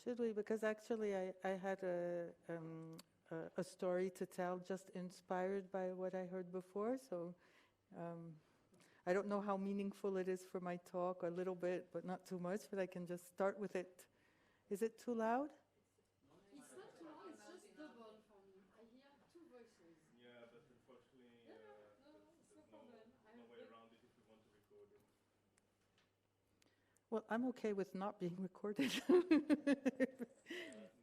Should we? Because actually I had a story to tell just inspired by what I heard before, so I don't know how meaningful it is for my talk, a little bit, but not too much, but I can just start with it. Is it too loud? It's not too loud, it's just double for me. I hear two voices. Yeah, but unfortunately, there's no way around it if we want to record it. Well, I'm okay with not being recorded.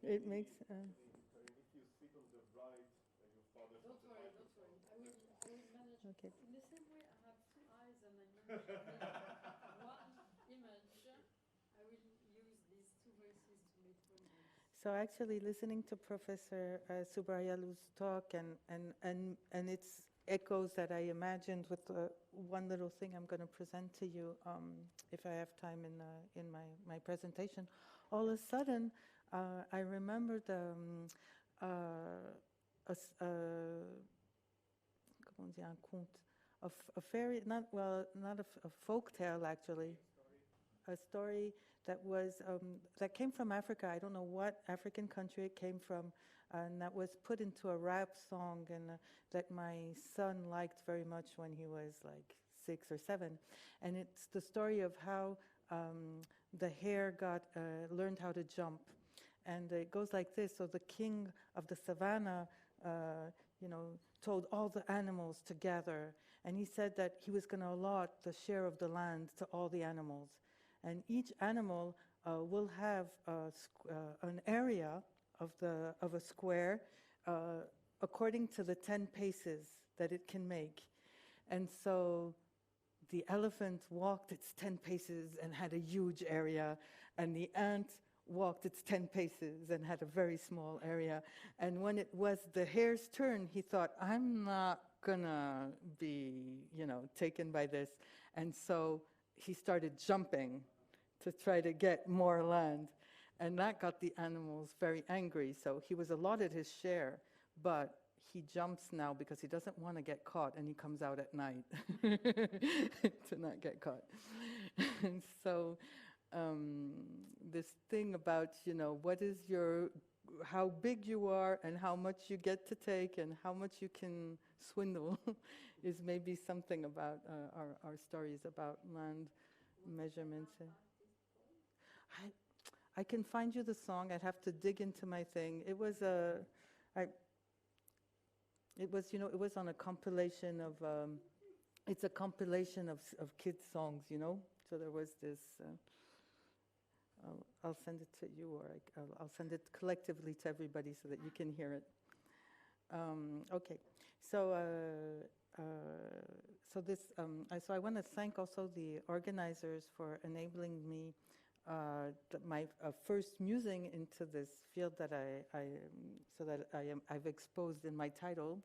It makes... If you sit on the right, your father... Don't worry. I will manage. Okay. In the same way, I have two eyes and I manage to make one image. I will use these two voices to make one voice. So actually listening to Professor Subrayalu's talk and its echoes that I imagined with one little thing I'm going to present to you if I have time in my presentation, all of a sudden I remembered comment dire, un conte, a fairy, not a folk tale actually, a story that was that came from Africa. I don't know what African country it came from, and that was put into a rap song, and that my son liked very much when he was like 6 or 7. And it's the story of how the hare learned how to jump. And it goes like this. So the king of the savannah, told all the animals to gather, and he said that he was going to allot the share of the land to all the animals. And each animal will have an area of a square according to the 10 paces that it can make. And so the elephant walked its 10 paces and had a huge area, and the ant walked its 10 paces and had a very small area. And when it was the hare's turn, he thought, I'm not gonna be, taken by this. And so he started jumping to try to get more land. And that got the animals very angry. So he was allotted his share, but he jumps now because he doesn't want to get caught, and he comes out at night to not get caught. And so this thing about, how big you are and how much you get to take and how much you can swindle is maybe something about our stories about land measurements. I can find you the song. I'd have to dig into my thing. It was it was on a compilation of. It's a compilation of kids' songs, So there was this. I'll send it to you, or I'll send it collectively to everybody so that you can hear it. Okay, so I want to thank also the organizers for enabling me my first musing into this field that I've exposed in my title,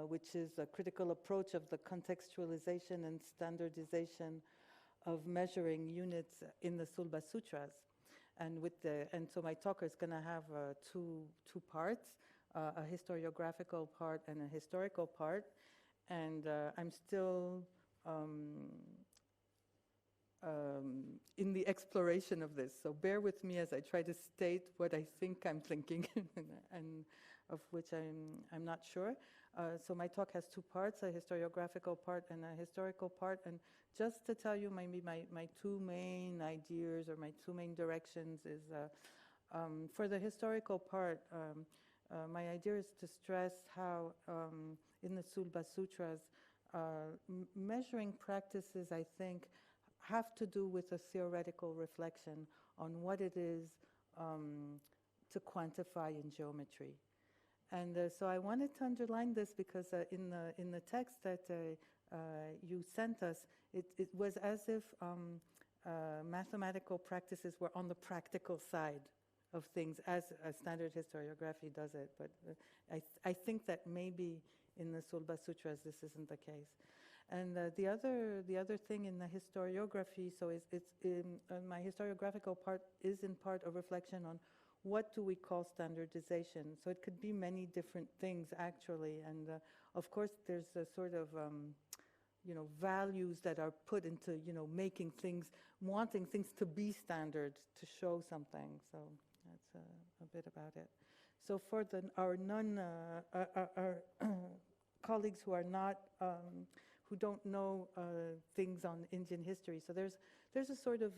which is a critical approach of the contextualization and standardization of measuring units in the Sulba Sutras. And so my talk is going to have two parts, a historiographical part and a historical part. And I'm still in the exploration of this. So bear with me as I try to state what I think I'm thinking and of which I'm not sure. So my talk has two parts, a historiographical part and a historical part. And just to tell you maybe my two main ideas or my two main directions is for the historical part, my idea is to stress how in the Sulba Sutras, measuring practices, I think, have to do with a theoretical reflection on what it is to quantify in geometry. And so I wanted to underline this because in the text that you sent us, it was as if mathematical practices were on the practical side of things, as standard historiography does it. But I think that maybe in the Sulba Sutras this isn't the case. And the other thing in the historiography, so it's my historiographical part is in part a reflection on what do we call standardization. So it could be many different things actually, and of course there's a sort of values that are put into making things, wanting things to be standard to show something. So That's a bit about it. So for our our colleagues who are not, who don't know things on Indian history, so there's a sort of,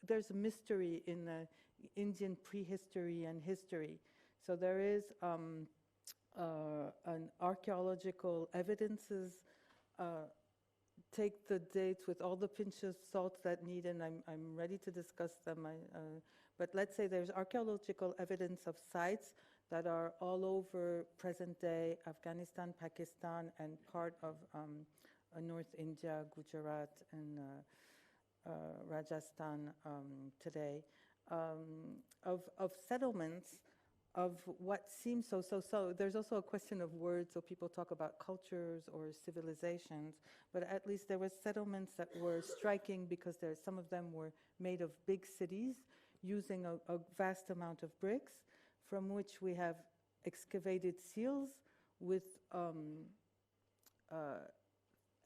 there's a mystery in the Indian prehistory and history. So there is an archaeological evidences, take the dates with all the pinch of salt that need, and I'm ready to discuss them. But let's say there's archaeological evidence of sites that are all over present-day Afghanistan, Pakistan, and part of North India, Gujarat, and Rajasthan today, of settlements of what seems so. There's also a question of words, so people talk about cultures or civilizations, but at least there were settlements that were striking because some of them were made of big cities using a vast amount of bricks, from which we have excavated seals with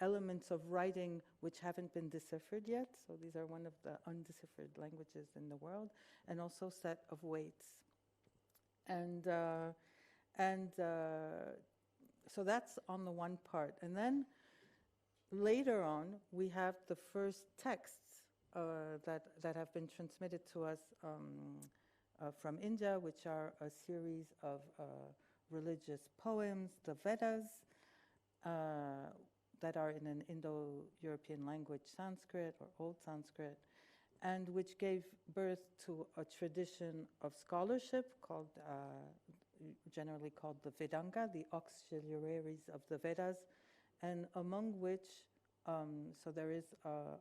elements of writing which haven't been deciphered yet. So these are one of the undeciphered languages in the world, and also set of weights. And so that's on the one part. And then later on, we have the first texts that have been transmitted to us from India, which are a series of religious poems, the Vedas, that are in an Indo-European language, Sanskrit or Old Sanskrit, and which gave birth to a tradition of scholarship called, generally called the Vedanga, the auxiliaries of the Vedas, and among which, so there is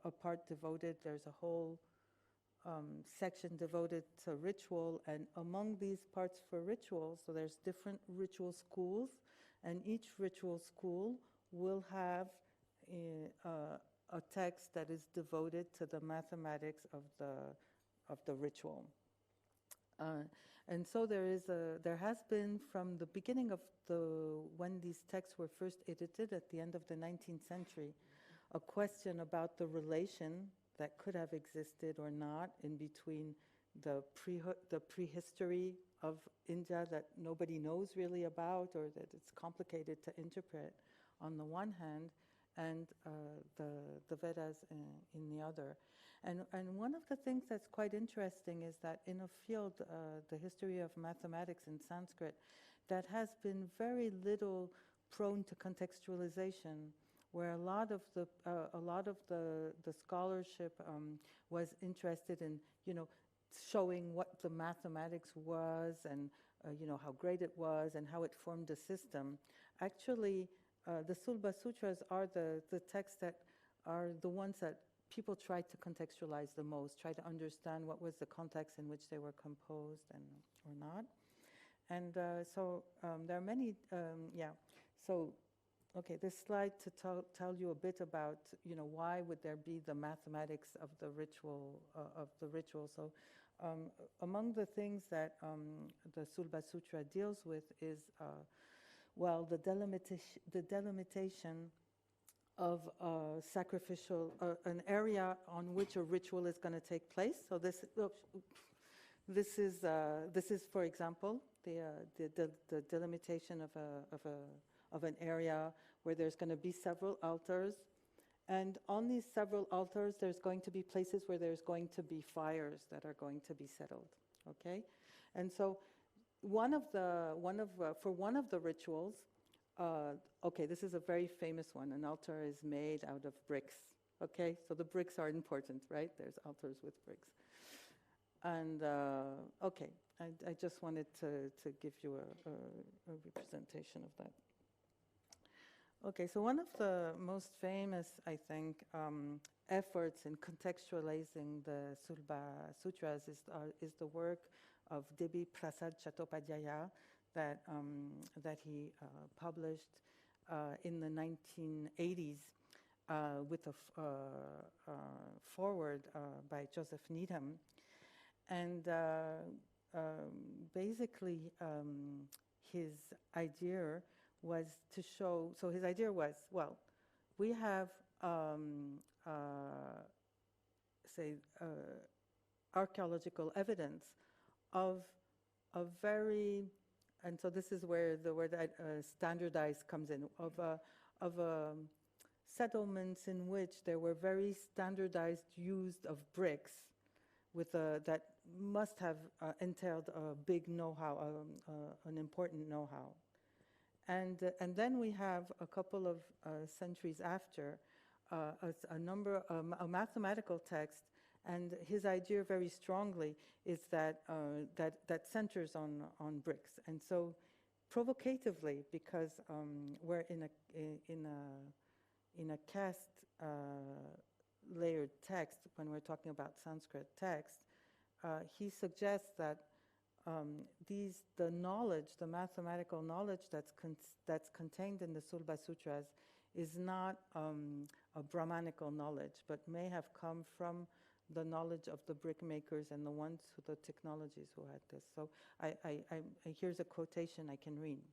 a part devoted, there's a whole section devoted to ritual, and among these parts for ritual, so there's different ritual schools, and each ritual school will have a text that is devoted to the mathematics of the ritual. And so there has been, from the beginning of when these texts were first edited at the end of the 19th century, a question about the relation that could have existed or not in between the prehistory of India that nobody knows really about, or that it's complicated to interpret on the one hand, and the Vedas in the other. And one of the things that's quite interesting is that in a field, the history of mathematics in Sanskrit, that has been very little prone to contextualization, where a lot of the scholarship was interested in, showing what the mathematics was, and how great it was and how it formed a system. Actually, the Sulba Sutras are the texts that are the ones that people try to contextualize the most, try to understand what was the context in which they were composed or not. And so there are many, So, okay, this slide to tell you a bit about, why would there be the mathematics of the ritual, So among the things that the Sulba Sutra deals with is, the delimitation of sacrificial, an area on which a ritual is going to take place. So this is, for example, the delimitation of an area where there's going to be several altars, and on these several altars, there's going to be places where there's going to be fires that are going to be settled. Okay, and so for one of the rituals, this is a very famous one. An altar is made out of bricks. Okay, so the bricks are important, right? There's altars with bricks. And I just wanted to give you a representation of that. Okay, so one of the most famous, I think, efforts in contextualizing the Sulba Sutras is the work of Debi Prasad Chattopadhyaya that he published in the 1980s with a foreword by Joseph Needham. And basically, his idea was to show, so his idea was, we have, archaeological evidence of a very, and so this is where the word standardized comes in, of settlements in which there were very standardized use of bricks with that must have entailed a big know-how, an important know-how. And then we have a couple of centuries after a mathematical text, and his idea very strongly is that that centers on bricks. And so provocatively, because we're in a caste layered text when we're talking about Sanskrit text, he suggests that the knowledge, the mathematical knowledge that's contained in the Sulba Sutras is not a Brahmanical knowledge, but may have come from the knowledge of the brick makers and the technologies who had this. So here's a quotation I can read.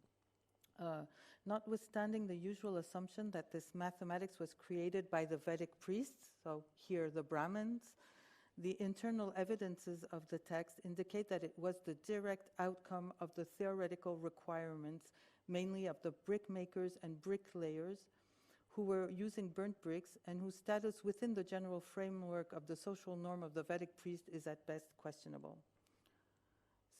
Notwithstanding the usual assumption that this mathematics was created by the Vedic priests, so here the Brahmins, the internal evidences of the text indicate that it was the direct outcome of the theoretical requirements, mainly of the brick makers and bricklayers, who were using burnt bricks and whose status within the general framework of the social norm of the Vedic priest is at best questionable.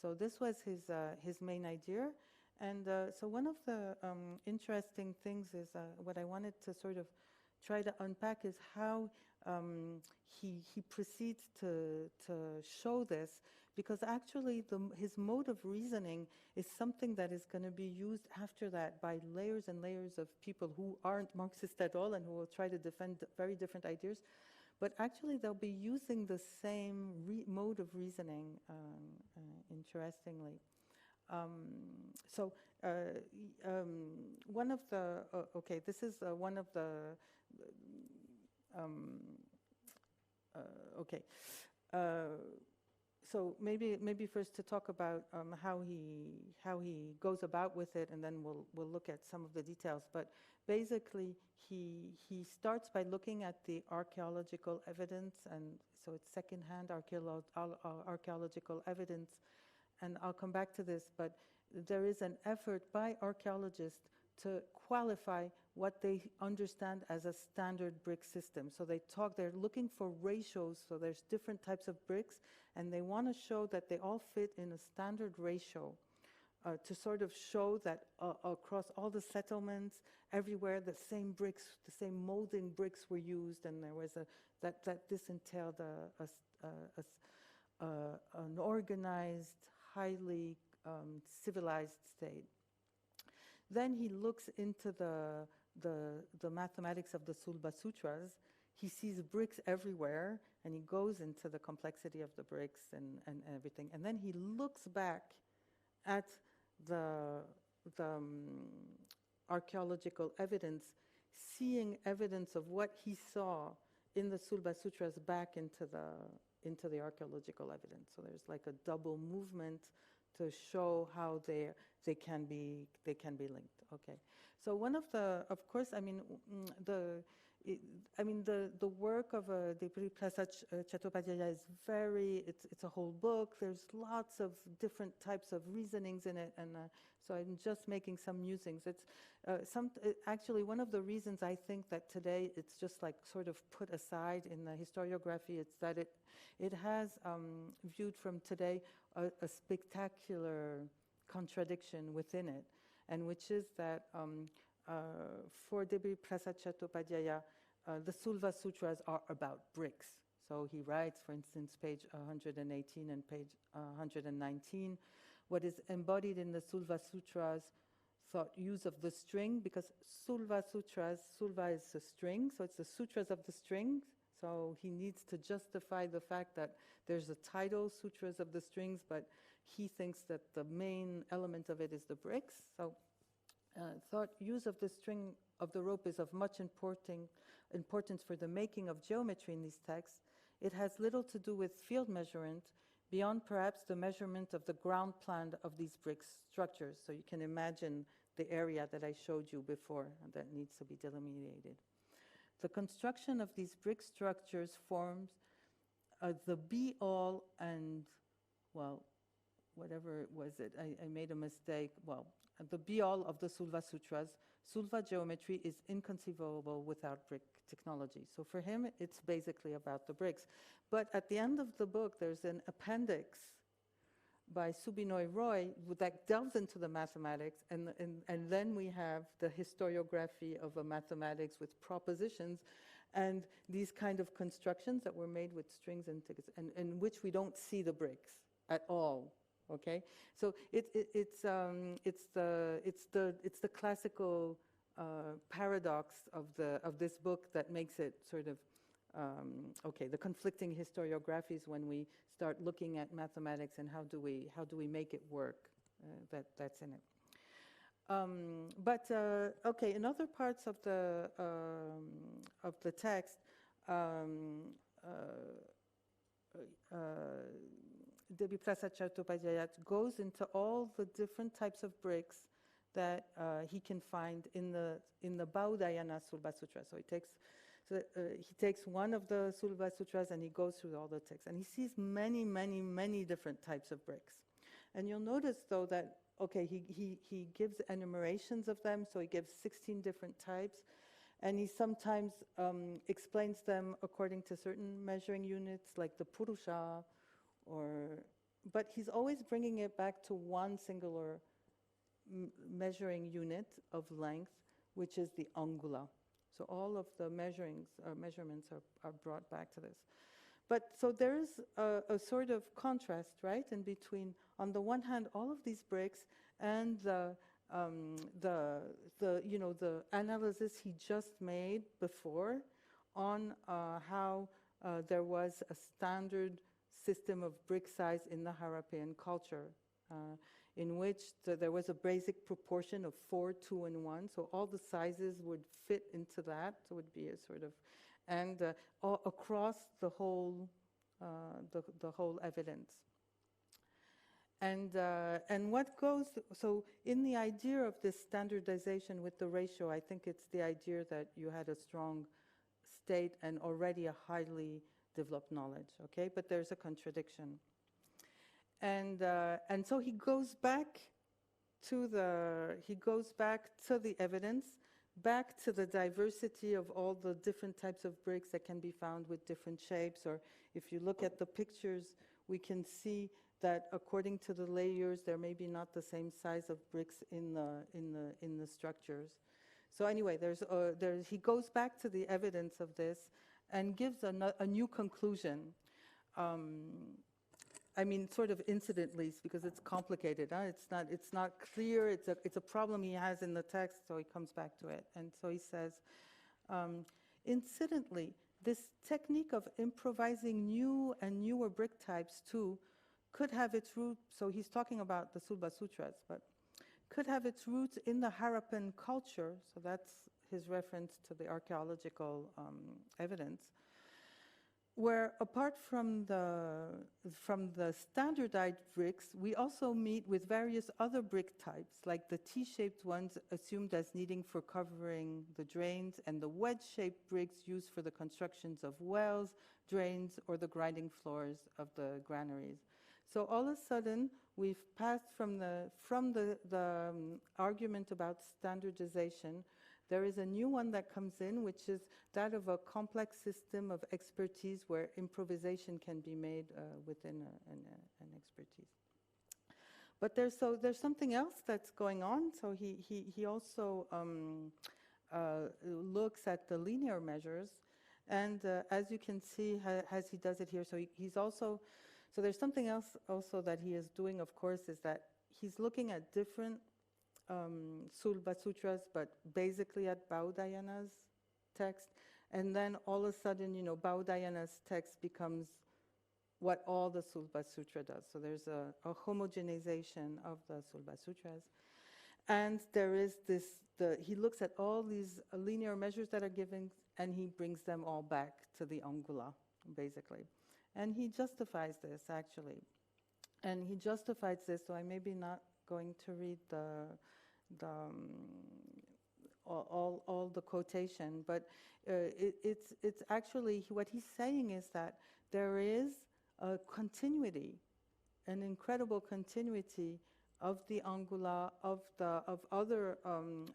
So this was his main idea. And so one of the interesting things is what I wanted to sort of try to unpack is how he proceeds to show this, because actually his mode of reasoning is something that is going to be used after that by layers and layers of people who aren't Marxist at all and who will try to defend very different ideas. But actually they'll be using the same mode of reasoning, interestingly. So one of the, this is one of the, so maybe first to talk about how he goes about with it, and then we'll look at some of the details. But basically, he starts by looking at the archaeological evidence, and so it's secondhand archaeological evidence, and I'll come back to this. But there is an effort by archaeologists to qualify what they understand as a standard brick system. So they're looking for ratios, so there's different types of bricks, and they want to show that they all fit in a standard ratio to sort of show that across all the settlements, everywhere, the same bricks, the same molding bricks were used, and there was that this entailed an organized, highly civilized state. Then he looks into the mathematics of the Sulba Sutras. He sees bricks everywhere, and he goes into the complexity of the bricks and everything. And then he looks back at the archaeological evidence, seeing evidence of what he saw in the Sulba Sutras back into the archaeological evidence. So there's like a double movement to show how they can be linked. Okay, so one of the, of course, the work of Debris Prasad Chattopadhyaya is it's a whole book. There's lots of different types of reasonings in it, and so I'm just making some musings. It's actually one of the reasons I think that today it's just like sort of put aside in the historiography. It's that it has viewed from today a spectacular contradiction within it, and which is that for Debris Prasad Chattopadhyaya, the Sulva Sutras are about bricks. So he writes, for instance, page 118 and page 119, what is embodied in the Sulva Sutras thought use of the string, because Sulva Sutras, Sulva is a string, so it's the sutras of the strings. So he needs to justify the fact that there's a title, Sutras of the Strings, but he thinks that the main element of it is the bricks. So thought use of the string of the rope is of much importance for the making of geometry in these texts. It has little to do with field measurement, beyond perhaps the measurement of the ground plan of these brick structures. So you can imagine the area that I showed you before that needs to be delineated. The construction of these brick structures forms the be-all and, well, whatever it was, I made a mistake. Well, the be-all of the Sulva Sutras, Sulva geometry is inconceivable without brick technology. So for him, it's basically about the bricks. But at the end of the book, there's an appendix by Subinoy Roy that delves into the mathematics, and then we have the historiography of a mathematics with propositions and these kind of constructions that were made with strings and tickets, and in which we don't see the bricks at all. Okay, so it's the classical paradox of this book that makes it sort of okay, the conflicting historiographies when we start looking at mathematics and how do we make it work. That's in it. But okay, in other parts of the text, Debbie Prasad-Chattopadhyay goes into all the different types of bricks that he can find in the Baudayana Sulba Sutra. So he takes one of the Sulba Sutras and he goes through all the texts, and he sees many, many, many different types of bricks. And you'll notice though that okay, he gives enumerations of them, so he gives 16 different types, and he sometimes explains them according to certain measuring units, like the Purusha, but he's always bringing it back to one singular measuring unit of length, which is the angula. So all of the measurements are brought back to this. But so there's a sort of contrast, right, in between, on the one hand, all of these bricks and the analysis he just made before on how there was a standard system of brick size in the Harappan culture, in which there was a basic proportion of 4, 2, and 1. So all the sizes would fit into that. So it would be a sort of, and all across the whole evidence. And what goes, so in the idea of this standardization with the ratio, I think it's the idea that you had a strong state and already a highly developed knowledge, okay? But there's a contradiction. And so he goes back to the evidence, back to the diversity of all the different types of bricks that can be found with different shapes. Or if you look at the pictures, we can see that according to the layers, there may be not the same size of bricks in the structures. So anyway, he goes back to the evidence of this and gives a new conclusion. I mean, sort of incidentally, because it's complicated. Huh? It's not clear. It's a problem he has in the text, so he comes back to it. And so he says, incidentally, this technique of improvising new and newer brick types too could have its roots. So he's talking about the Sulba Sutras, but could have its roots in the Harappan culture. So that's his reference to the archaeological evidence, where apart from the standardized bricks, we also meet with various other brick types, like the T-shaped ones assumed as needing for covering the drains, and the wedge-shaped bricks used for the constructions of wells, drains, or the grinding floors of the granaries. So all of a sudden, we've passed from the argument about standardization. There is a new one that comes in, which is that of a complex system of expertise where improvisation can be made within an expertise. But there's something else that's going on. So he also looks at the linear measures, and as you can see, as he does it here, so he's also, so there's something else also that he is doing, of course, is that he's looking at different Sulba Sutras, but basically at Baudayana's text. And then all of a sudden, Baudayana's text becomes what all the Sulba Sutra does. So there's a homogenization of the Sulba Sutras. And there is he looks at all these linear measures that are given, and he brings them all back to the angula, basically. And he justifies this, actually. And he justifies this, so I may be not going to read all the quotation, but it's actually, what he's saying is that there is a continuity an incredible continuity of the angula, of other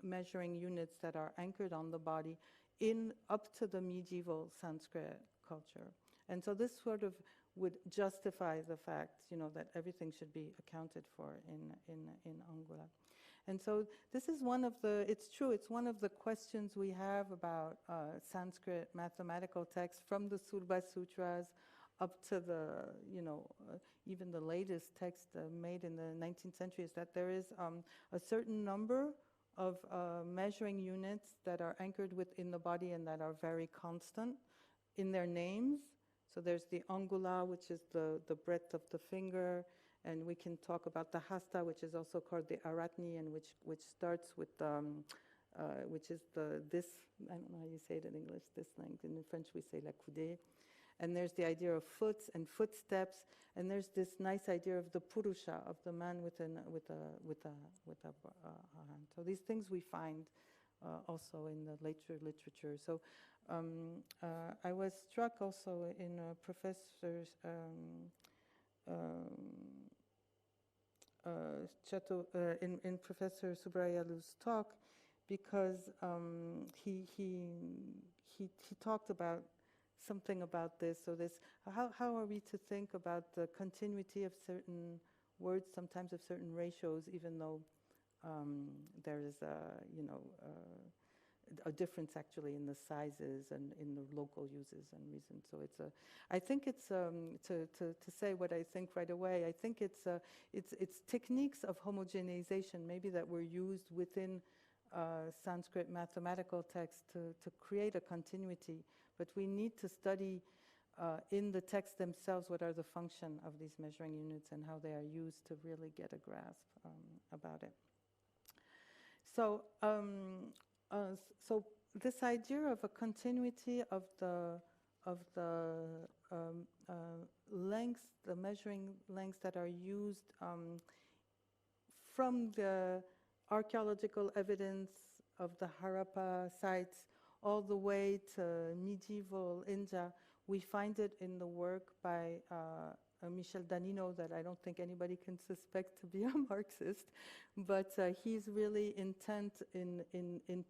measuring units that are anchored on the body in up to the medieval Sanskrit culture. And so this sort of would justify the fact, that everything should be accounted for in angula. And so this is one of the, it's true, it's one of the questions we have about Sanskrit mathematical texts from the Sulba Sutras up to the, even the latest text made in the 19th century, is that there is a certain number of measuring units that are anchored within the body and that are very constant in their names. So there's the angula, which is the breadth of the finger, and we can talk about the hasta, which is also called the aratni, and which starts with which is this, I don't know how you say it in English, this length. In French we say la coudée. And there's the idea of foot and footsteps, and there's this nice idea of the purusha, of the man with a hand. So these things we find also in the later literature. So I was struck also in Professor in Professor Subrayalu's talk, because he talked about something about this. So this, how are we to think about the continuity of certain words, sometimes of certain ratios, even though there is a difference actually in the sizes and in the local uses and reasons. So it's I think it's to say what I think right away. I think it's techniques of homogenization maybe that were used within Sanskrit mathematical texts to create a continuity. But we need to study in the texts themselves what are the function of these measuring units and how they are used to really get a grasp about it. So, so this idea of a continuity of the lengths, the measuring lengths that are used from the archaeological evidence of the Harappa sites all the way to medieval India, we find it in the work by Michel Danino, that I don't think anybody can suspect to be a Marxist, but he's really intent in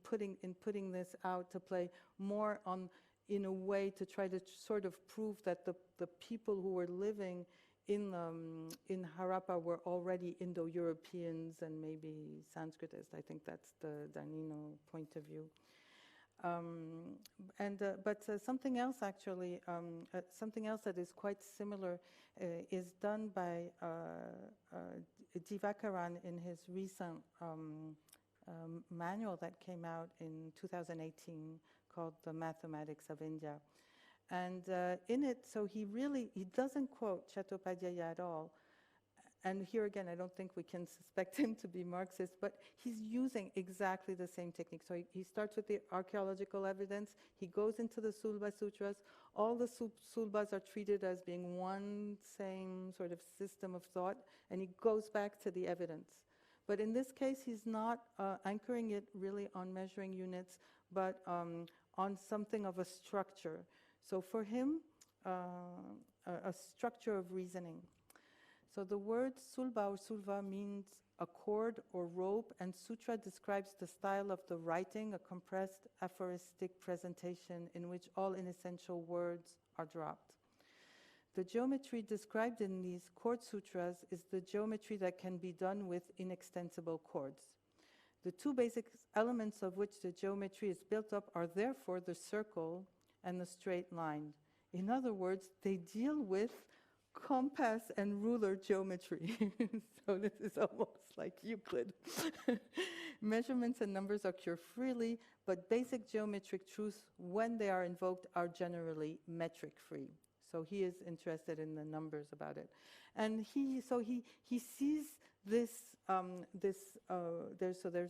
putting this out to play more on, in a way, to try to sort of prove that the people who were living in Harappa were already Indo-Europeans and maybe Sanskritists. I think that's the Danino point of view. But something else actually, something else that is quite similar is done by Divakaran in his recent manual that came out in 2018 called The Mathematics of India. And in it, so he doesn't quote Chattopadhyaya at all. And here again, I don't think we can suspect him to be Marxist, but he's using exactly the same technique. So he starts with the archaeological evidence, he goes into the Sulba Sutras, all the Sulbas are treated as being one same sort of system of thought, and he goes back to the evidence. But in this case, he's not anchoring it really on measuring units, but on something of a structure. So for him, a structure of reasoning. So the word sulba or sulva means a cord or rope, and sutra describes the style of the writing, a compressed aphoristic presentation in which all inessential words are dropped. The geometry described in these cord sutras is the geometry that can be done with inextensible cords. The two basic elements of which the geometry is built up are therefore the circle and the straight line. In other words, they deal with compass and ruler geometry. So this is almost like Euclid. Measurements and numbers occur freely, but basic geometric truths, when they are invoked, are generally metric free. So he is interested in the numbers about it. And he sees this, there's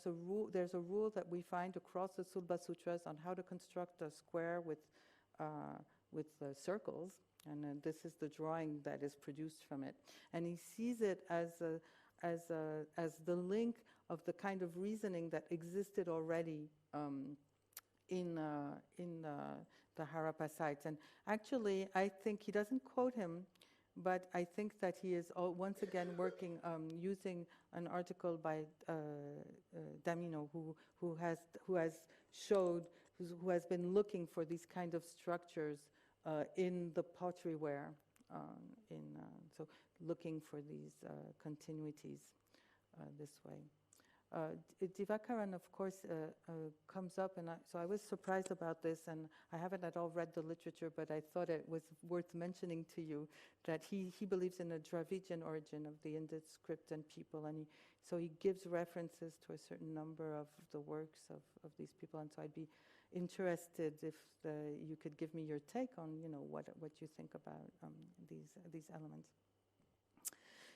a rule that we find across the Sulba Sutras on how to construct a square with circles. And this is the drawing that is produced from it. And he sees it as the link of the kind of reasoning that existed already in the Harappa sites. And actually, I think he doesn't quote him, but I think that he is once again working using an article by Damino, who has been looking for these kind of structures in the potteryware, so looking for these continuities this way. Divakaran, of course, comes up, and so I was surprised about this, and I haven't at all read the literature, but I thought it was worth mentioning to you that he believes in a Dravidian origin of the Indus script and people, and so he gives references to a certain number of the works of these people, and so I'd be interested if you could give me your take on, what you think about these elements.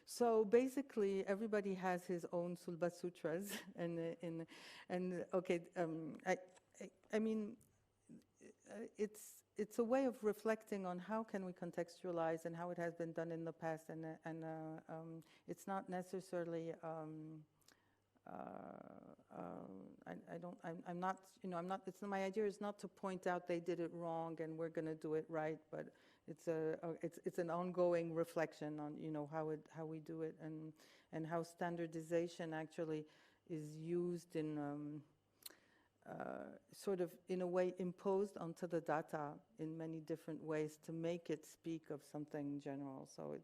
So basically, everybody has his own Sulba Sutras, and okay, I mean, it's a way of reflecting on how can we contextualize and how it has been done in the past, and it's not necessarily. I'm not. My idea is not to point out they did it wrong and we're going to do it right, but it's an ongoing reflection on how we do it, and how standardization actually is used in sort of in a way imposed onto the data in many different ways to make it speak of something general. So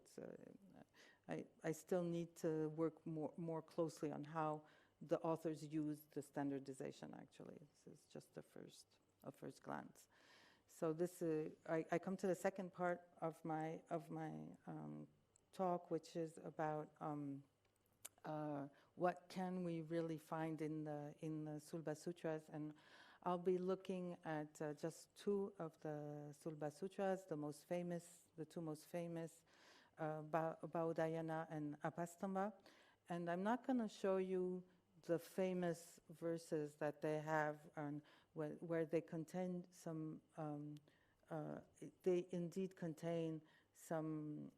I still need to work more closely on how the authors use the standardization. Actually, this is just a first glance. So this I come to the second part of my talk, which is about what can we really find in the Sulba Sutras, and I'll be looking at just two of the Sulba Sutras, the two most famous, Baudayana and Apastamba, and I'm not going to show you the famous verses that they have where they contain some, they indeed contain some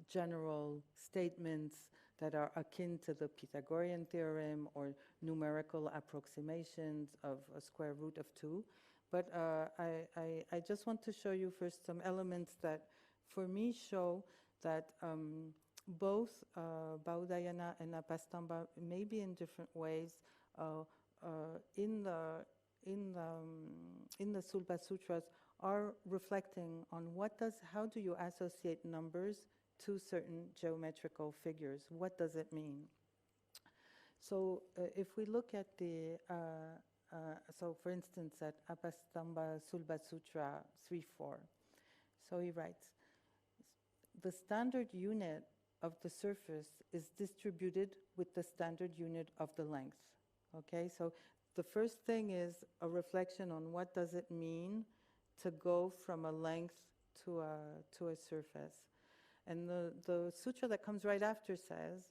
general statements that are akin to the Pythagorean theorem or numerical approximations of a square root of 2. But I just want to show you first some elements that for me show that both Baudayana and Apastamba, maybe in different ways, in the Sulba Sutras, are reflecting on how do you associate numbers to certain geometrical figures? What does it mean? So if we look at so for instance at Apastamba Sulba Sutra 3.4, so he writes, the standard unit of the surface is distributed with the standard unit of the length. Okay, so the first thing is a reflection on what does it mean to go from a length to a surface. And the sutra that comes right after says,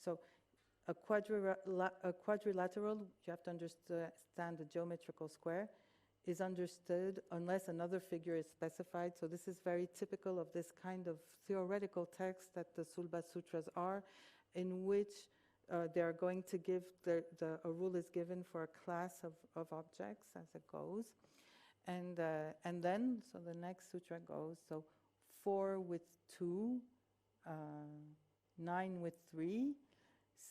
so a quadrilateral, you have to understand the geometrical square, is understood unless another figure is specified. So this is very typical of this kind of theoretical text that the Sulba Sutras are, in which they are going to give, a rule is given for a class of objects as it goes. And then, so the next sutra goes, so 4 with 2, 9 with 3.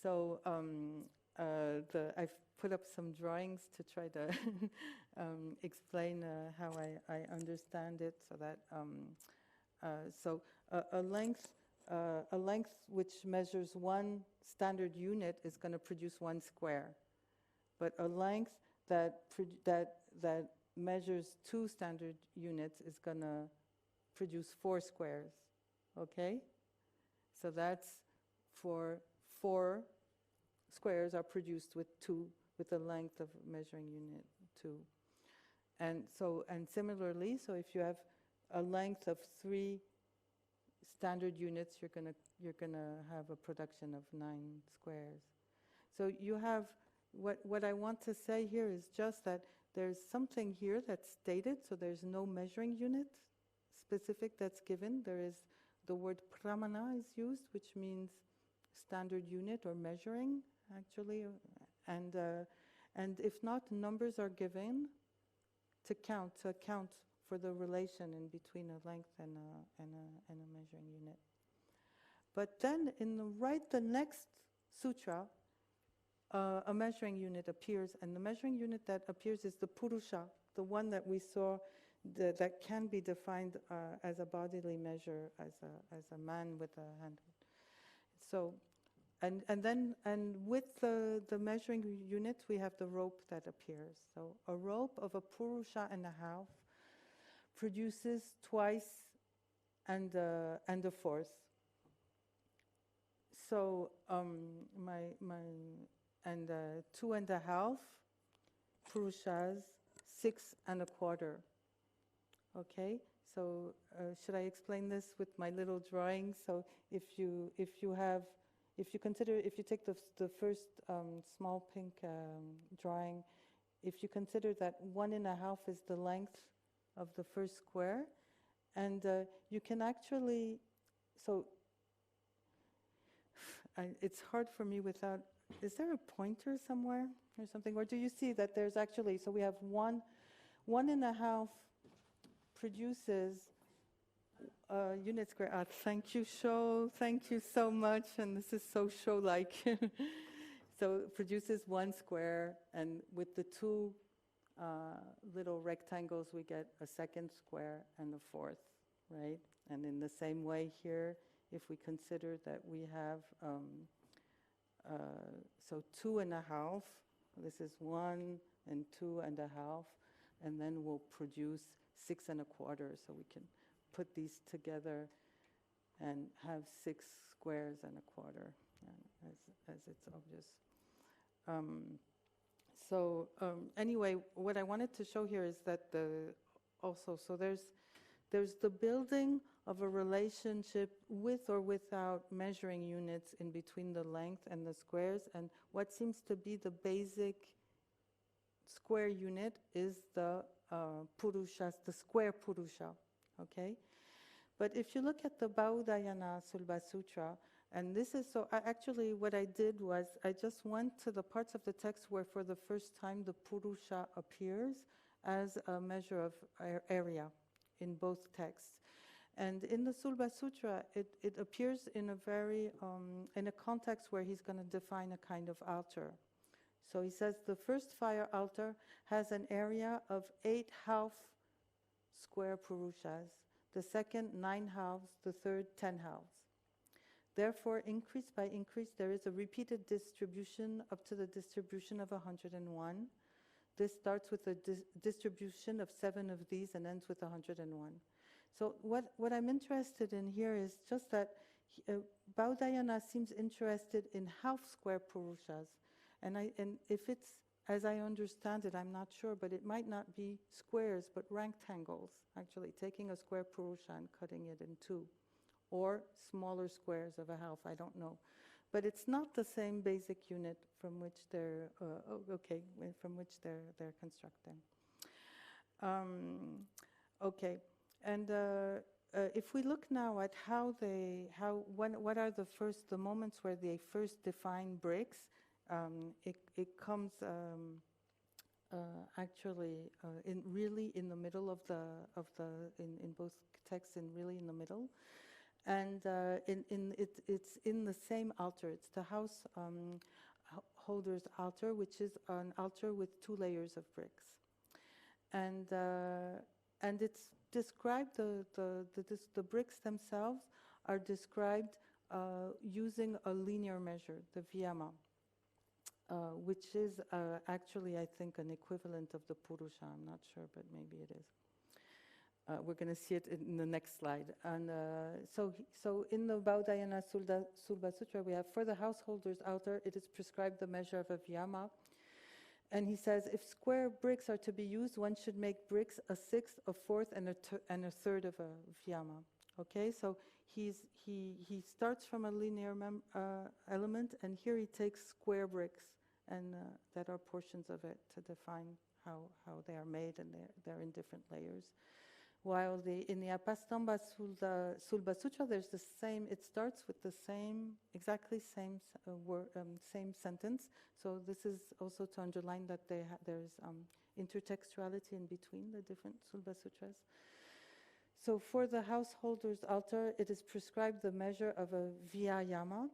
So I've put up some drawings to try to explain how I understand it, so that a length which measures one standard unit is going to produce one square, but a length that measures 2 standard units is going to produce 4 squares. Okay, so that's for 4 squares are produced with a length of measuring unit 2. And similarly, so if you have a length of 3 standard units, you're gonna have a production of 9 squares. So you have what I want to say here is just that there's something here that's stated, so there's no measuring unit specific that's given. There is the word pramana is used, which means standard unit or measuring, actually, and if not, numbers are given to account for the relation in between a length and a measuring unit. But then in the next sutra, a measuring unit appears, and the measuring unit that appears is the Purusha, the one that we saw that can be defined as a bodily measure, as a man with a hand. So, and with the measuring unit, we have the rope that appears. So a rope of a Purusha and a half produces twice and a fourth. So and 2.5 Purushas, 6 1/4. Okay, so should I explain this with my little drawing? So if you take the first small pink drawing, if you consider that 1.5 is the length of the first square, and you can actually, so it's hard for me without, is there a pointer somewhere or something? Or do you see that there's actually, so we have 1.5 produces unit square. Thank you, Show. Thank you so much. And this is so show-like. So it produces 1 square, and with the 2 little rectangles, we get a second square and a fourth, right? And in the same way here, if we consider that we have, so 2.5, this is 1 and 2.5, and then we'll produce 6 1/4, so we can put these together and have 6 squares and a quarter, as it's obvious. Anyway, what I wanted to show here is that so there's the building of a relationship with or without measuring units in between the length and the squares, and what seems to be the basic square unit is the Purushas, the square Purusha, okay? But if you look at the Baudayana Sulba Sutra, and this is, so actually what I did was I just went to the parts of the text where for the first time the Purusha appears as a measure of area in both texts. And in the Sulba Sutra, it appears in a very, in a context where he's going to define a kind of altar. So he says the first fire altar has an area of 8 half square Purushas, the second 9 halves, the third 10 halves. Therefore, increase by increase, there is a repeated distribution up to the distribution of 101. This starts with a distribution of 7 of these and ends with 101. So what I'm interested in here is just that Baudayana seems interested in half square Purushas. And if it's, as I understand it, I'm not sure, but it might not be squares, but rectangles, actually, taking a square Purusha and cutting it in 2. Or smaller squares of a half, I don't know. But it's not the same basic unit from which they're, from which they're constructing. Okay, and if we look now at what are the moments where they first define bricks, it comes actually really in the middle of in both texts, really in the middle, and it's in the same altar. It's the house holder's altar, which is an altar with 2 layers of bricks, and it's described. The bricks themselves are described using a linear measure, the Vyama. Which is actually, I think, an equivalent of the Purusha. I'm not sure, but maybe it is. We're going to see it in the next slide. And so in the Baudayana Sulba Sutra, we have, for the householder's altar, it is prescribed the measure of a Vyama. And he says, if square bricks are to be used, one should make bricks a 1/6, a 1/4, and a 1/3 of a Vyama. Okay, so he starts from a linear element, and here he takes square bricks, and that are portions of it to define how they are made, and they're in different layers. While in the Apastamba Sulba Sutra, there's the same. It starts with the exactly same same sentence. So this is also to underline that there's intertextuality in between the different Sulba Sutras. So for the householder's altar, it is prescribed the measure of a vyayama.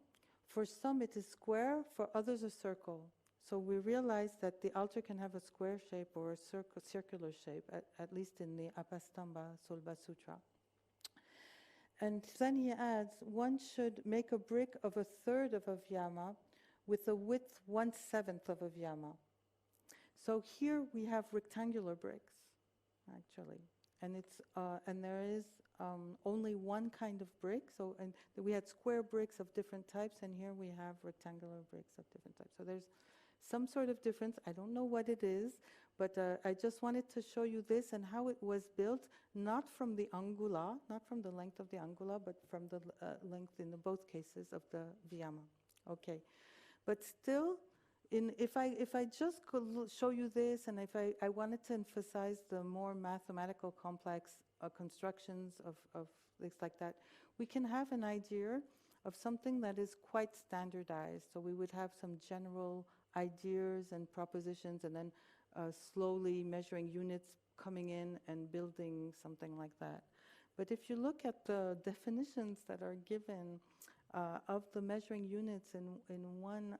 For some it is square, for others a circle. So we realize that the altar can have a square shape or a circular shape, at least in the Apastamba Sulba Sutra. And then he adds, one should make a brick of 1/3 of a vyama with a width 1/7 of a vyama. So here we have rectangular bricks, actually. And there is only one kind of brick. So, and we had square bricks of different types, and here we have rectangular bricks of different types. So there's some sort of difference. I don't know what it is, but I just wanted to show you this and how it was built, not from the angula, not from the length of the angula, but from the length in both cases of the vyama. Okay, but still, if I just could show you this, and if I wanted to emphasize the more mathematical complex constructions of things like that, we can have an idea of something that is quite standardized. So we would have some general ideas and propositions, and then slowly measuring units coming in and building something like that. But if you look at the definitions that are given of the measuring units in one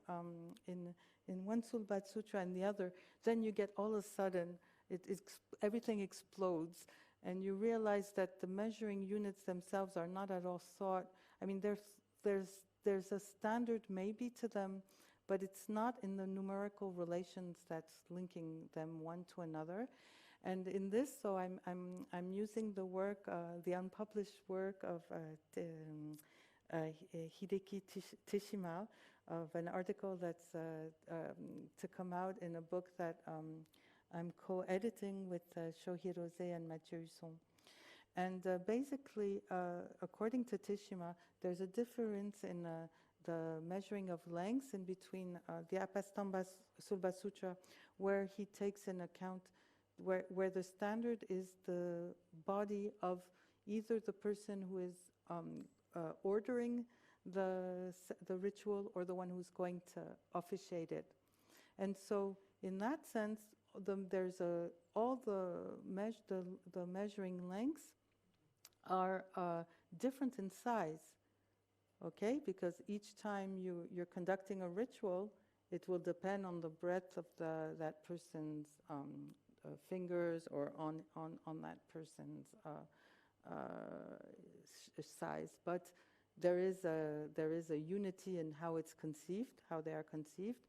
Sulba Sutra and the other, then you get all of a sudden everything explodes, and you realize that the measuring units themselves are not at all thought. I mean, there's a standard maybe to them, but it's not in the numerical relations that's linking them one to another. And in this, so I'm using the work, the unpublished work of Hideki Tishima, of an article that's to come out in a book that I'm co-editing with Shohirose and Mathieu Husson. And basically, according to Tishima, there's a difference in the measuring of lengths in between the Apastamba Sulba Sutra, where he takes in account where the standard is the body of either the person who is ordering the ritual or the one who's going to officiate it. And so in that sense, there's all the measuring lengths are different in size. Okay, because each time you're conducting a ritual, it will depend on the breadth of that person's fingers, or on that person's size. But there is a unity in how it's conceived, how they are conceived,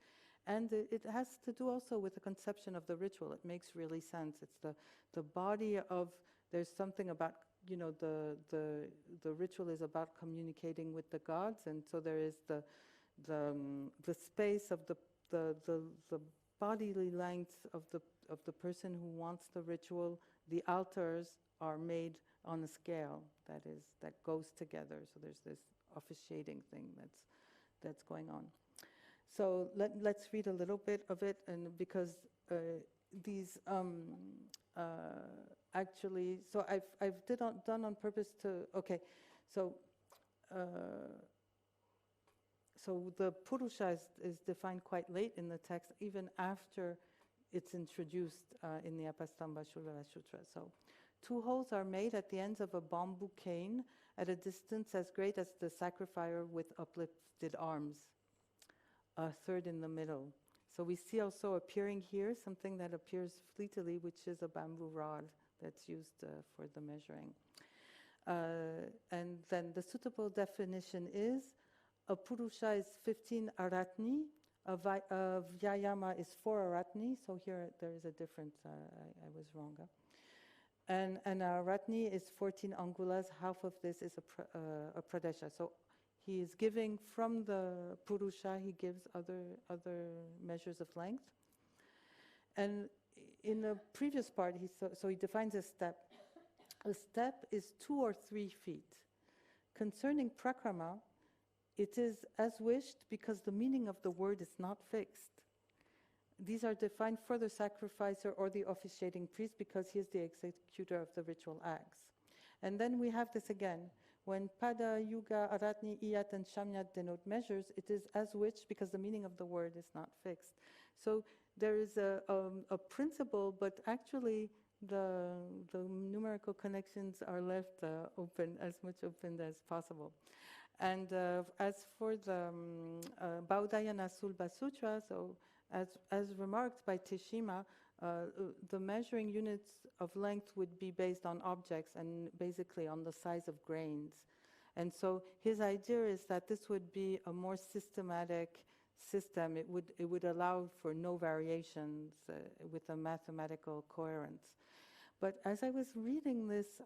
and it has to do also with the conception of the ritual. It makes really sense. It's the body of. There's something about, you know, the ritual is about communicating with the gods, and so there is the space of the bodily length of the person who wants the ritual. The altars are made on a scale that goes together. So there's this officiating thing that's going on. So let's read a little bit of it, and because these actually, so I've done on purpose to, okay, so the Purusha is defined quite late in the text, even after it's introduced in the Apastamba Sulba Sutra. So 2 holes are made at the ends of a bamboo cane at a distance as great as the sacrificer with uplifted arms, a third in the middle. So we see also appearing here something that appears fleetily, which is a bamboo rod that's used for the measuring. And then the suitable definition is, a Purusha is 15 aratni, a Vyayama is 4 aratni, so here there is a difference, I was wrong. And a aratni is 14 angulas, half of this is a pradesha. So he is giving from the Purusha, he gives other measures of length. And in the previous part, so he defines a step. A step is 2 or 3 feet. Concerning prakrama, it is as wished because the meaning of the word is not fixed. These are defined for the sacrificer or the officiating priest because he is the executor of the ritual acts. And then we have this again. When Pada, Yuga, Aratni, Iyat, and Shamyat denote measures, it is as which because the meaning of the word is not fixed. So there is a principle, but actually the numerical connections are left open, as much open as possible. And as for the Baudayana Sulba Sutra, so as remarked by Teshima, the measuring units of length would be based on objects and basically on the size of grains. And so his idea is that this would be a more systematic system. It would allow for no variations with a mathematical coherence. But as I was reading this,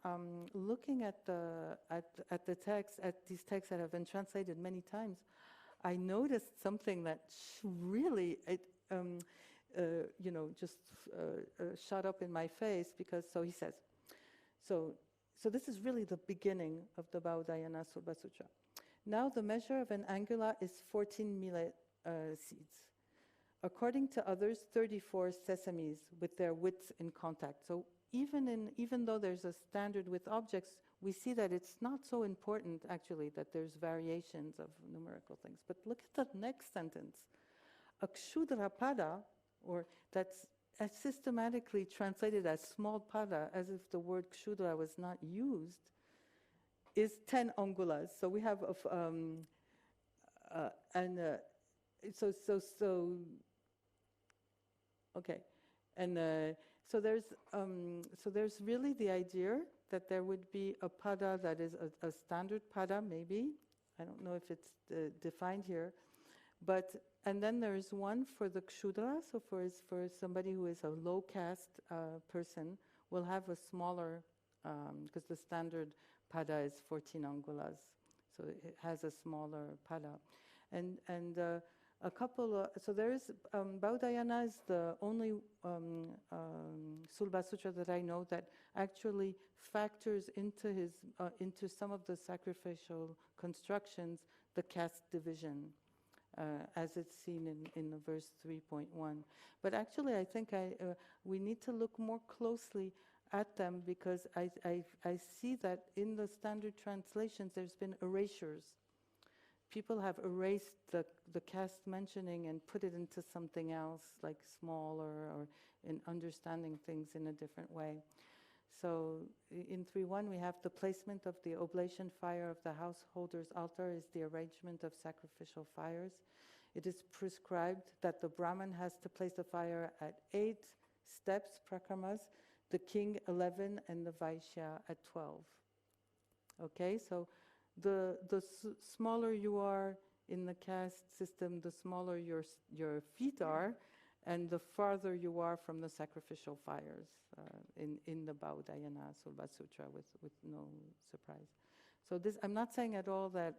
looking at the text, at these texts that have been translated many times, I noticed something that really, just shot up in my face, because so he says, so this is really the beginning of the Baudayana Sulba Sutra. Now the measure of an angula is 14 millet seeds. According to others, 34 sesames with their widths in contact. So even though there's a standard with objects, we see that it's not so important, actually, that there's variations of numerical things. But look at the next sentence. A kshudra pada, or that's systematically translated as small pada, as if the word kshudra was not used, is 10 angulas. So we have okay, and so there's really the idea that there would be a pada that is a standard pada, maybe. I don't know if it's defined here, but and then there is one for the kshudra. So for somebody who is a low caste person, will have a smaller, because the standard pada is 14 angulas, so it has a smaller pada, and a couple. So there is Baudayana is the only Sulba Sutra that I know that actually factors into some of the sacrificial constructions the caste division, as it's seen in the verse 3.1. But actually, I think we need to look more closely at them, because I see that in the standard translations there's been erasures. People have erased the caste mentioning and put it into something else, like smaller, or in understanding things in a different way. So in 3.1 we have the placement of the oblation fire of the householder's altar is the arrangement of sacrificial fires. It is prescribed that the Brahmin has to place the fire at 8 steps, prakramas, the king 11, and the Vaishya at 12. Okay, so the smaller you are in the caste system, the smaller your feet are, and the farther you are from the sacrificial fires in the Baudayana Sulba Sutra, with no surprise. So this, I'm not saying at all that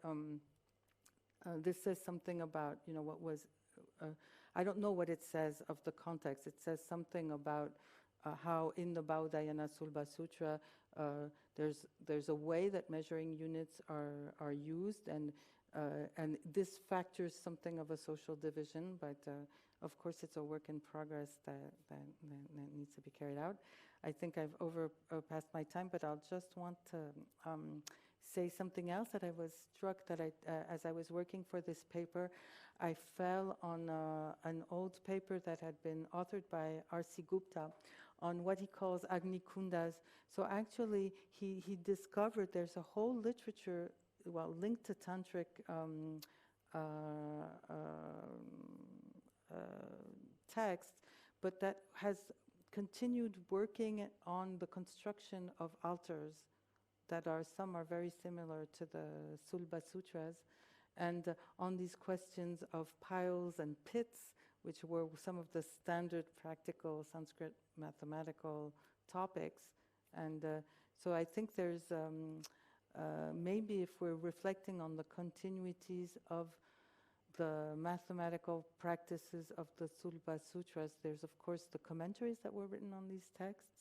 this says something about, what was, I don't know what it says of the context. It says something about how in the Baudayana Sulba Sutra there's a way that measuring units are used, and this factors something of a social division, but of course it's a work in progress that needs to be carried out. I think I've overpassed my time, but I'll just want to say something else that I was struck that as I was working for this paper, I fell on an old paper that had been authored by R.C. Gupta on what he calls Agni Kundas. So actually, he discovered there's a whole literature, linked to tantric text, but that has continued working on the construction of altars that some are very similar to the Sulba Sutras, and on these questions of piles and pits, which were some of the standard practical Sanskrit mathematical topics. And so I think there's maybe if we're reflecting on the continuities of the mathematical practices of the Sulba Sutras, there's of course the commentaries that were written on these texts,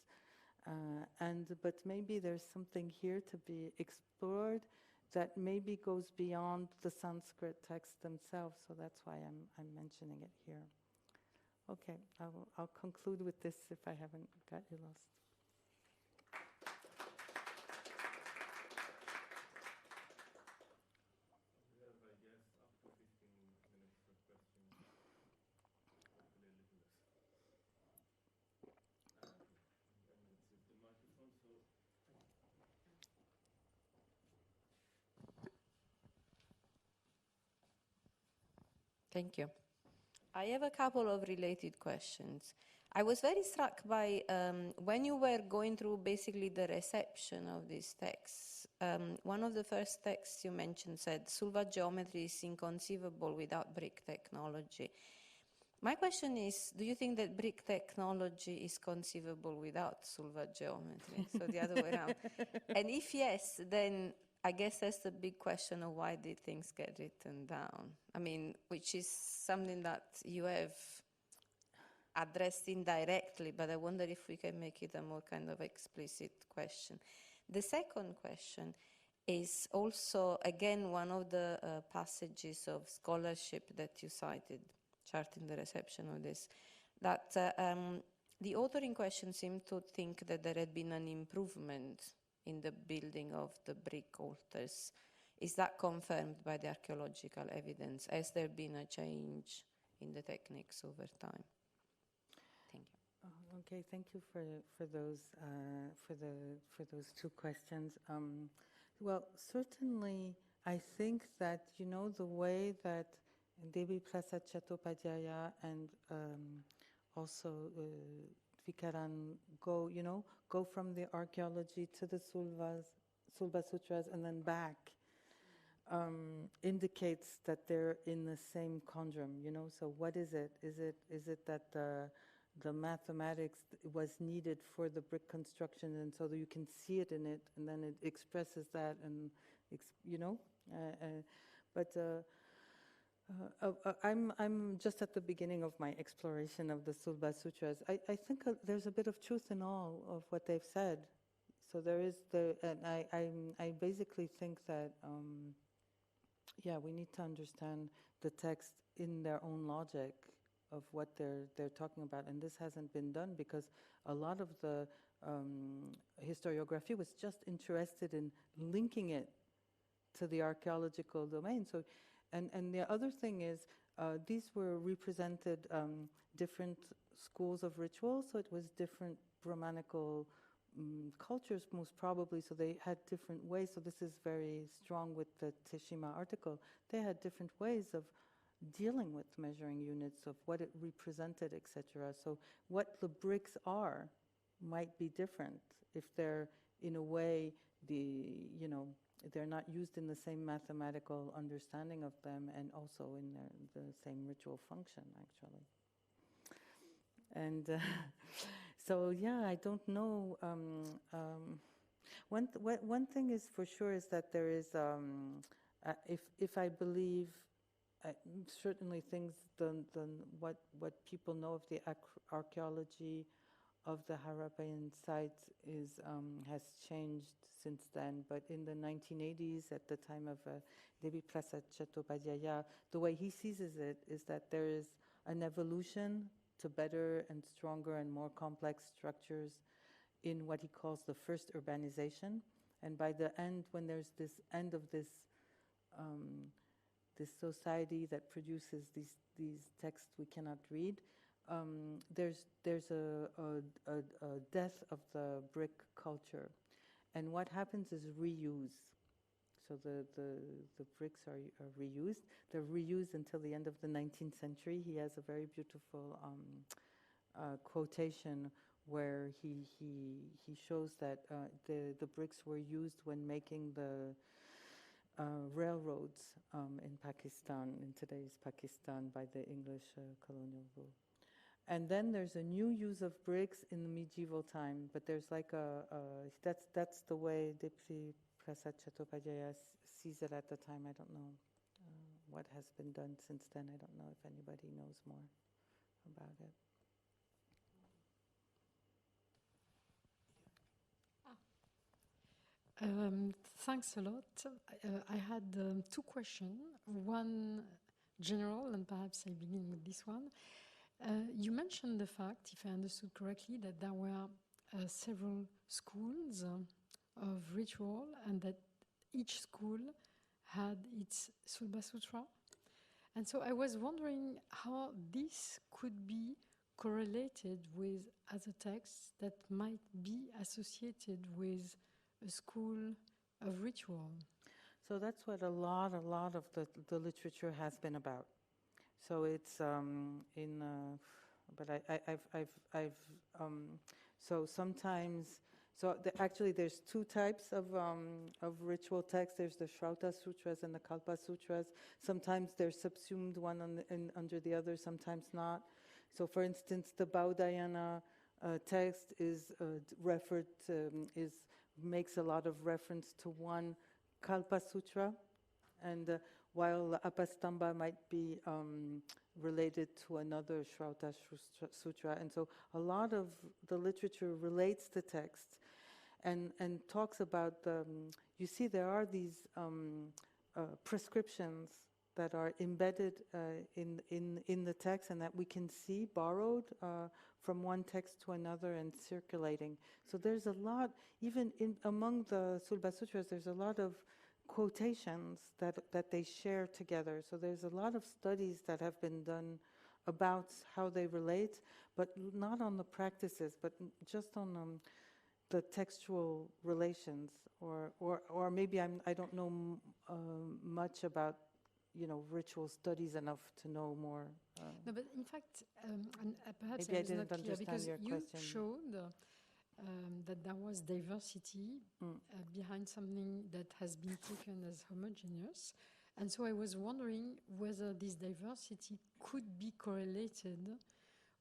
but maybe there's something here to be explored that maybe goes beyond the Sanskrit texts themselves. So that's why I'm mentioning it here. Okay, I'll conclude with this if I haven't got you lost. We have, I guess, up to 15 minutes for questions. Hopefully a little less. Thank you. I have a couple of related questions. I was very struck by when you were going through basically the reception of these texts. One of the first texts you mentioned said, Sulva geometry is inconceivable without brick technology. My question is, do you think that brick technology is conceivable without Sulva geometry? So the other way around. And if yes, then I guess that's the big question of why did things get written down? I mean, which is something that you have addressed indirectly, but I wonder if we can make it a more kind of explicit question. The second question is also, again, one of the passages of scholarship that you cited, charting the reception of this, that the author in question seemed to think that there had been an improvement in the building of the brick altars. Is that confirmed by the archaeological evidence? Has there been a change in the techniques over time? Thank you. Okay, thank you for those two questions. Well, certainly, I think that the way that Devi Prasad Chattopadhyaya and also Vikaran go from the archaeology to the Sulba Sutras and then back, indicates that they're in the same conundrum. So what is it? Is it that the mathematics was needed for the brick construction, and so that you can see it in it, and then it expresses that, and I'm just at the beginning of my exploration of the Sulba Sutras. I think there's a bit of truth in all of what they've said. So there is and I basically think that we need to understand the text in their own logic of what they're talking about, and this hasn't been done because a lot of the historiography was just interested in linking it to the archaeological domain. So, and the other thing is, these were represented different schools of ritual, so it was different Brahmanical cultures, most probably, so they had different ways. So this is very strong with the Teshima article. They had different ways of dealing with measuring units, of what it represented, etc. So what the bricks are might be different if they're, in a way, they're not used in the same mathematical understanding of them, and also in the same ritual function, actually. And so, I don't know. One thing is for sure is that there is, if I believe, certainly things than what people know of the archaeology of the Harappan sites has changed since then. But in the 1980s, at the time of Devi Prasad Chattopadhyaya, the way he sees it is that there is an evolution to better and stronger and more complex structures in what he calls the first urbanization. And by the end, when there's this end of this this society that produces these texts we cannot read, there's a death of the brick culture, and what happens is reuse. So the bricks are reused. They're reused until the end of the 19th century. He has a very beautiful quotation where he shows that the bricks were used when making the railroads in Pakistan, in today's Pakistan, by the English colonial rule. And then there's a new use of bricks in the medieval time, but there's like that's the way Devi Prasad Chattopadhyaya sees it at the time. I don't know what has been done since then. I don't know if anybody knows more about it. Thanks a lot. I had two questions. One general, and perhaps I begin with this one. You mentioned the fact, if I understood correctly, that there were several schools of ritual, and that each school had its Sulba Sutra. And so I was wondering how this could be correlated with other texts that might be associated with a school of ritual. So that's what a lot of the literature has been about. So it's but so sometimes, actually there's two types of ritual text. There's the Shrauta Sutras and the Kalpa Sutras. Sometimes they're subsumed one under the other, sometimes not. So for instance, the Baudhayana text is makes a lot of reference to one Kalpa Sutra, and while Apastamba might be related to another Shrauta Sutra. And so a lot of the literature relates the text and talks about you see there are these prescriptions that are embedded in the text and that we can see borrowed from one text to another and circulating. So there's a lot, even among the Sulba Sutras, there's a lot of quotations that they share together. So there's a lot of studies that have been done about how they relate, but not on the practices, but just on the textual relations, or maybe I don't know much about ritual studies enough to know more. No, but in fact, and perhaps maybe I I was didn't not clear understand because your you question. showed that there was diversity behind something that has been taken as homogeneous. And so I was wondering whether this diversity could be correlated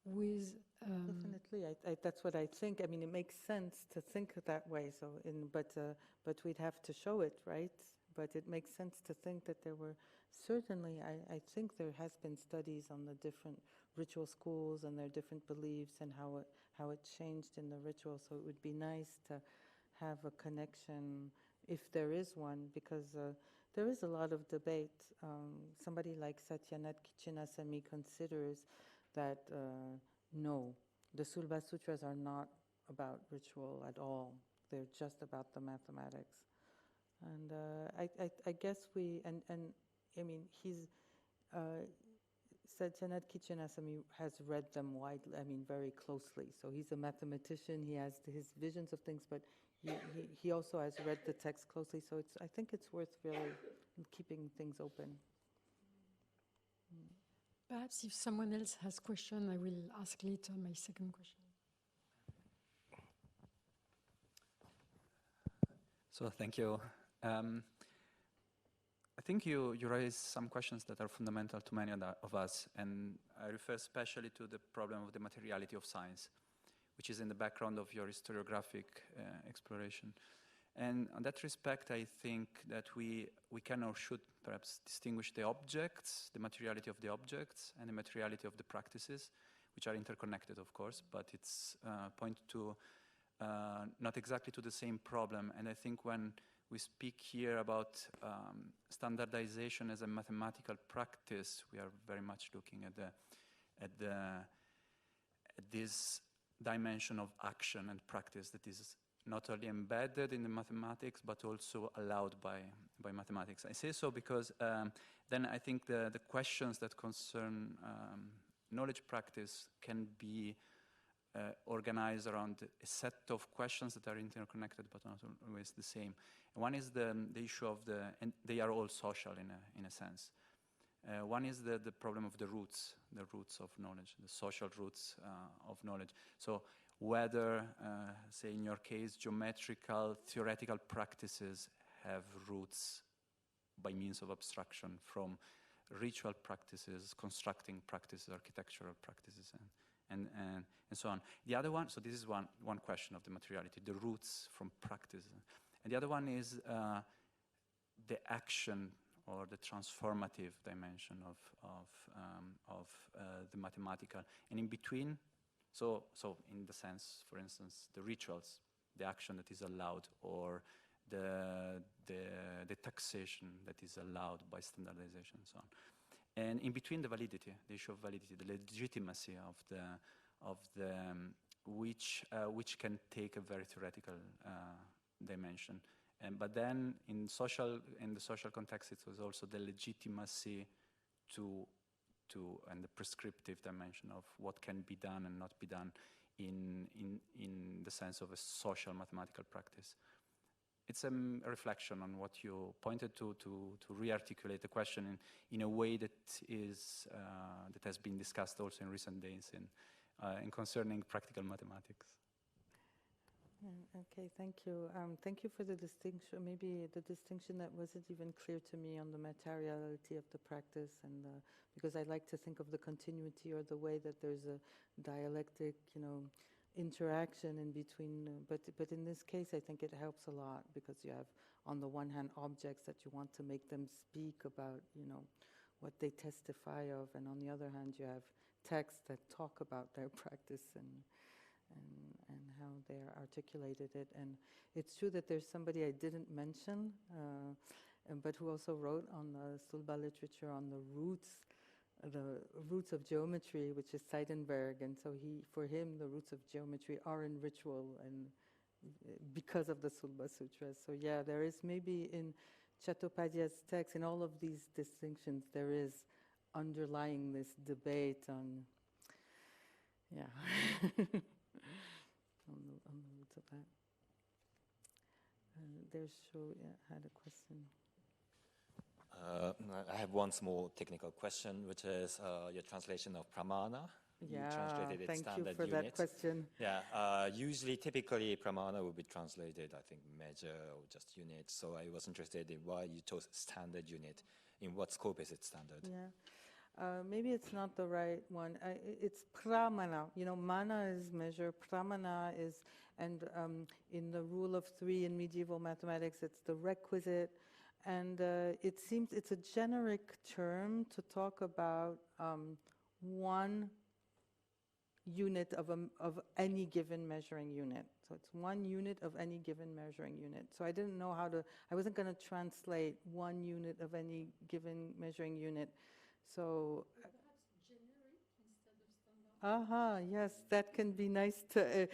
with... Definitely, that's what I think. I mean, it makes sense to think that way. So, but we'd have to show it, right? But it makes sense to think that there were certainly. I think there has been studies on the different ritual schools and their different beliefs and how it changed in the ritual. So it would be nice to have a connection, if there is one, because there is a lot of debate. Somebody like Satyanath Kichinasamy considers that no, the Sulba Sutras are not about ritual at all. They're just about the mathematics. And I guess I mean, Satyanath Kichinasamy has read them widely, very closely. So he's a mathematician, he has his visions of things, but he also has read the text closely. So I think it's worth really keeping things open. Perhaps if someone else has question, I will ask later my second question. So thank you. I think you raised some questions that are fundamental to many of us, and I refer especially to the problem of the materiality of science, which is in the background of your historiographic exploration. And on that respect, I think that we can or should perhaps distinguish the objects, the materiality of the objects, and the materiality of the practices, which are interconnected, of course, but it's point to not exactly to the same problem. And I think when we speak here about standardization as a mathematical practice, we are very much looking at this dimension of action and practice that is not only embedded in the mathematics, but also allowed by mathematics. I say so because then I think the questions that concern knowledge practice can be organized around a set of questions that are interconnected, but not always the same. One is the issue of and they are all social in a sense. One is the problem of the roots of knowledge, the social roots of knowledge. So whether, say in your case, geometrical, theoretical practices have roots by means of abstraction from ritual practices, constructing practices, architectural practices, and so on. The other one, so this is one question of the materiality, the roots from practice. And the other one is the action or the transformative dimension of the mathematical. And in between, so in the sense, for instance, the rituals, the action that is allowed, or the taxation that is allowed by standardization and so on. And in between, the validity, the issue of validity, the legitimacy of the which can take a very theoretical dimension. But then in the social context, it was also the legitimacy and the prescriptive dimension of what can be done and not be done in the sense of a social mathematical practice. it's a reflection on what you pointed to re-articulate the question in a way that is that has been discussed also in recent days in concerning practical mathematics. Okay, thank you. Thank you for the distinction, maybe the distinction that wasn't even clear to me on the materiality of the practice, and because I like to think of the continuity or the way that there's a dialectic, interaction in between. But in this case, I think it helps a lot because you have, on the one hand, objects that you want to make them speak about, what they testify of, and on the other hand, you have texts that talk about their practice and how they articulated it. And it's true that there's somebody I didn't mention, but who also wrote on the Sulba literature on the roots of geometry, which is Seidenberg. And so for him, the roots of geometry are in ritual, and because of the Sulba Sutras. So yeah, there is maybe in Chattopadhyay's text, in all of these distinctions, there is underlying this debate on, on the roots of that. There's had a question. I have one small technical question, which is your translation of pramana. You translated it thank standard you for unit. that question. Yeah, usually, typically, pramana will be translated, I think, measure or just unit. So I was interested in why you chose standard unit. In what scope is it standard? Yeah. Maybe it's not the right one. It's pramana. Mana is measure. Pramana is, and in the rule of three in medieval mathematics, it's the requisite. And it seems it's a generic term to talk about one unit of any given measuring unit. So it's one unit of any given measuring unit. So I didn't know I wasn't going to translate one unit of any given measuring unit. So perhaps generic instead of standard. yes, that can be nice to.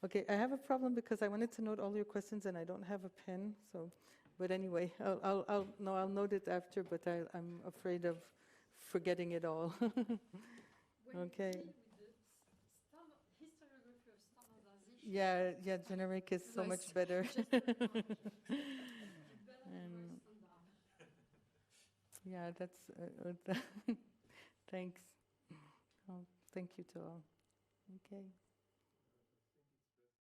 Okay, I have a problem because I wanted to note all your questions and I don't have a pen. So, but anyway, I'll note it after. But I'm afraid of forgetting it all. Okay. Historiography of standardization. Yeah, generic is so much better. Yeah, that's. Thanks. Oh, thank you to all. Okay.